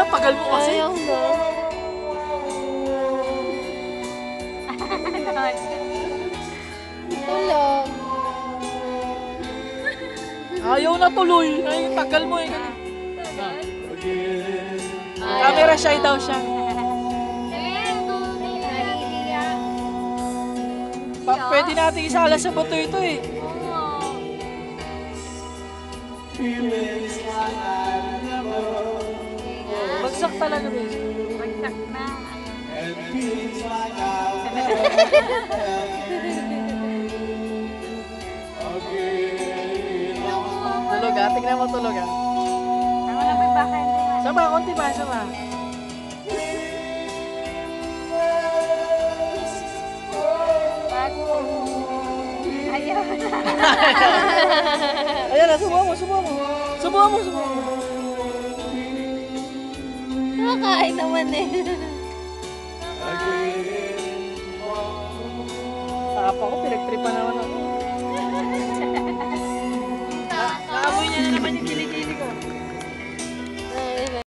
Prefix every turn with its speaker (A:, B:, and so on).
A: tagal mo kasi.
B: Ayaw na. Ito lang.
A: Ayaw na tuloy. Ay, tagal mo eh. Camera shy daw siya. Pwede natin isala sa buto ito eh. Bagsak talaga ba?
C: Bagsak na.
A: Tulog ah, tignan mo tulog ah.
C: Tama na may baka hindi man.
A: Sama, konti ba? Sama.
C: Bago. Ayaw na.
A: Ayan na, subuhan mo, subuhan mo. Subuhan mo, subuhan mo.
B: Nakakain naman eh.
A: Saka pa ko, pinagtripan naman ako.